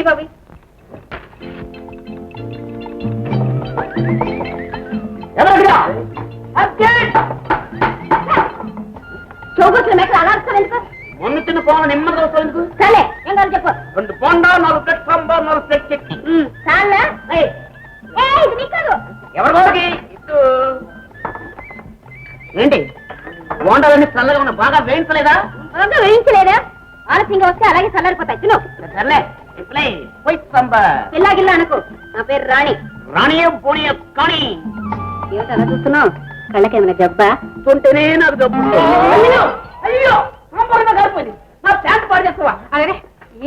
బాబు చౌబొచ్చిన మేకలు అలా ఎందుకు మొన్న తిన్న పోన నిమ్మది వస్తుంది సరే ఏం కాదు చెప్పు 2 బోండా 4 ప్లేట్ సాంబార్ 4 ప్లేట్ చట్నీ చాలా ఇది నీకు కాదు ఎవరి బాబుకి ఏంటి బోండాలన్నీ చల్లగా ఉన్న బాగా వేయించలేదా వేయించలేదా ఆలస్యంగా వస్తే అలాగే చల్లారిపోతాయి తిను సర్లే ఇప్పుడే వైట్ సాంబార్ పిల్లాగిల్లా అనుకో నా పేరు రాణి రాణియే పోనీ కానీ ఏమిటి అలా చూస్తున్నావు కళ్ళకేమైనా జబ్బా చూంటేనే నాకు జబ్బు అయ్యో సాంబార్ కాలిపోయింది నా ప్యాంట్ పాడు చేస్తావా అదే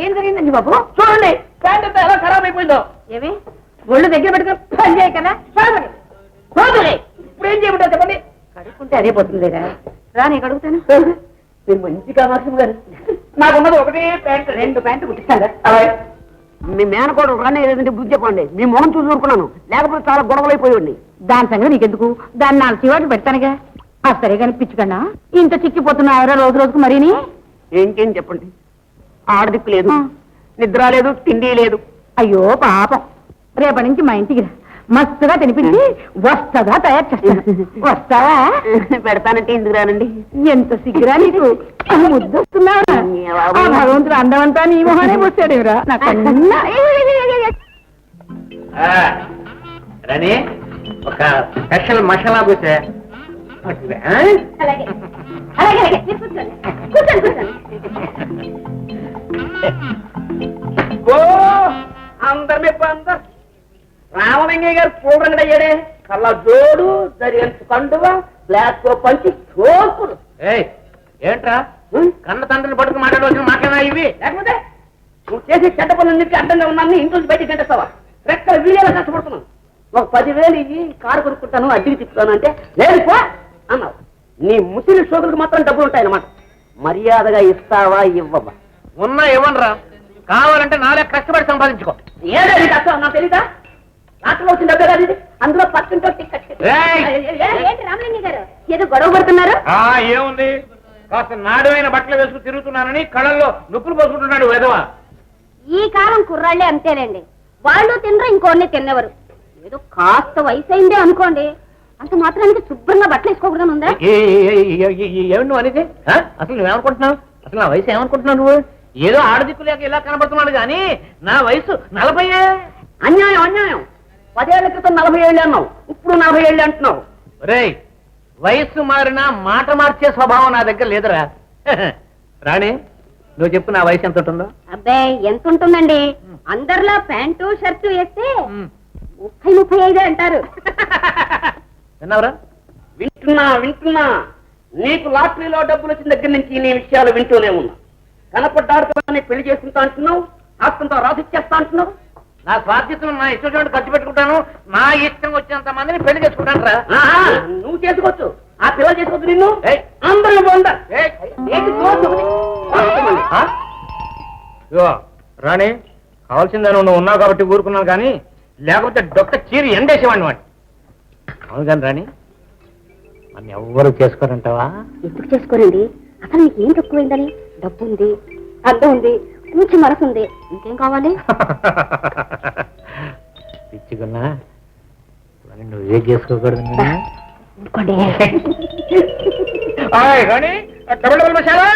ఏం జరిగిందండి బాబు చూడండి ప్యాంట్ అంతా ఎలా ఖరాబ్ అయిపోయిందో ఏమి ఒళ్ళు దగ్గర పెట్టుకుని పని చేయ కదా ఇప్పుడు ఏం చేయమంటారు చెప్పండి కడుక్కుంటే అదే పోతుంది రా నీకు అడుగుతాను మీరు మంచిగా మాసం గారు నాకున్నది ఒకటే ప్యాంట్ 2 ప్యాంటు కుట్టిస్తాను అలాగే మీ మేనకోడు రాని ఏదంటే బుద్ధి చెప్పండి మీ మొహం చూసి ఊరుకున్నాను లేకపోతే చాలా గొడవలైపోయి దాని సంగతి నీకెందుకు దాన్ని 4 చివాట్లు పెడతానుగా ఆ సరే కానీ పిచ్చుకన్నా ఇంత చిక్కిపోతున్నావురా రోజు రోజుకు మరీని ఇంకేం చెప్పండి ఆడదిక్కు లేదు నిద్ర లేదు తిండి లేదు అయ్యో పాపం రేపటి నుంచి మా ఇంటికి రా మస్తుగా తినిపించి వస్తగా తయారు చేస్తాను వస్తావా పెడతానంటే ఎందుకు రానండి ఎంత సిగ్గురా నీకు ముద్దొస్తున్నావురా భగవంతుడు అందమంతా నీ మొహానే పోస్తాడేవరా నాకన్నా రని ఒక స్పెషల్ మసాలా పోసే అలాగే అలాగే అలాగే కూర్చోండి కూర్చోండి కూర్చోండి ఓ అందరు మెప్పు అందరు రామలింగయ్య గారు చూడండి అయ్యాడే కళ్ళ జోడు దరియంత కండువ బ్లాక్ తో పంచి చోకులు ఏంట్రా కన్న తండ్రిని పట్టుకుని మాట్లాడవలసిన మాట్లాడినా ఇవి లేకపోతే నువ్వు చేసే చెడ్డ పనులన్నిటికీ అడ్డంగా ఉన్నాను ఇంట్లో బయటికి గంటేస్తావా రెక్కల వీడియోలో కష్టపడుతున్నాను ఒక 10,000 ఇవి కారు కొనుక్కుంటాను అద్దెకి తిప్పుతాను అంటే లేదు పో అన్నావు నీ ముసిలి సోకులకు మాత్రం డబ్బులు ఉంటాయన్నమాట మర్యాదగా ఇస్తావా ఇవ్వవా ఉన్నా ఇవ్వనరా కావాలంటే నాలే కష్టపడి సంపాదించుకో ఏదైనా కష్టం నాకు తెలీదా రాత్రిలో వచ్చిన డబ్బే కాదు ఇది అందులో పక్కింటో టికెట్ రామలింగ గారు ఏదో గొడవ పడుతున్నారు ఏముంది కాస్త నాడువైన బట్టలు వేసుకుని తిరుగుతున్నానని కళ్ళల్లో నొప్పులు పోసుకుంటున్నాడు వెధవా ఈ కాలం కుర్రాళ్లే అంతేలేండి వాళ్ళు తినరు ఇంకోన్ని తిన్నెవరు ఏదో కాస్త వయసు అయిందే అనుకోండి అంత మాత్రానికి శుభ్రంగా బట్టలు వేసుకోకూడదు ఉందా ఏమి నువ్వు అనేది అసలు నువ్వేమనుకుంటున్నావు అసలు నా వయసు ఏమనుకుంటున్నావు నువ్వు ఏదో ఆడదిక్కు లేక ఇలా కనబడుతున్నాడు కానీ నా వయసు 40. అన్యాయం అన్యాయం 10 ఏళ్ల క్రితం 40 ఏళ్ళు అన్నావు ఇప్పుడు 40 ఏళ్ళు అంటున్నావు రేయ్ వయస్సు మారినా మాట మార్చే స్వభావం నా దగ్గర లేదురా రాణి నువ్వు చెప్పు నా వయసు ఎంత ఉంటుందో అబ్బాయి ఎంత ఉంటుందండి అందరిలా ప్యాంటు షర్టు వేస్తే 30-35 అంటారు విన్నావురా వింటున్నా నీకు లాటరీలో డబ్బులు వచ్చిన దగ్గర నుంచి నీ విషయాలు వింటూనే ఉన్నా కనపడ్డాడుతోనే పెళ్లి చేసుకుంటా అంటున్నావు ఆస్తంతో రాసిచ్చేస్తా అంటున్నావు నా స్వార్థితం నా ఇష్టం చూడండి ఖర్చు పెట్టుకుంటాను నా ఇష్టం వచ్చినంత మందిని పెళ్లి చేసుకుంటాను రా నువ్వు చేసుకోవచ్చు ఆ పిల్లలు చేసుకోవచ్చు నిన్ను అందరూ బాగుందా రాణి కావాల్సిందని నువ్వు ఉన్నావు కాబట్టి ఊరుకున్నావు కానీ లేకపోతే డొక్క చీరి ఎండేసేవాడిని వాడిని అవును కానీ రాణి నన్ను ఎవ్వరు చేసుకోరంటావా ఎందుకు చేసుకోరండి అసలు మీకు ఏం తక్కువైందని డబ్బు ఉంది అర్థం ఉంది పూచి మనసు ఉంది ఇంకేం కావాలి పిచ్చుకున్నా నువ్వే చేసుకోకూడదు ఇంకోండి రాణి డబుల్ మసాలా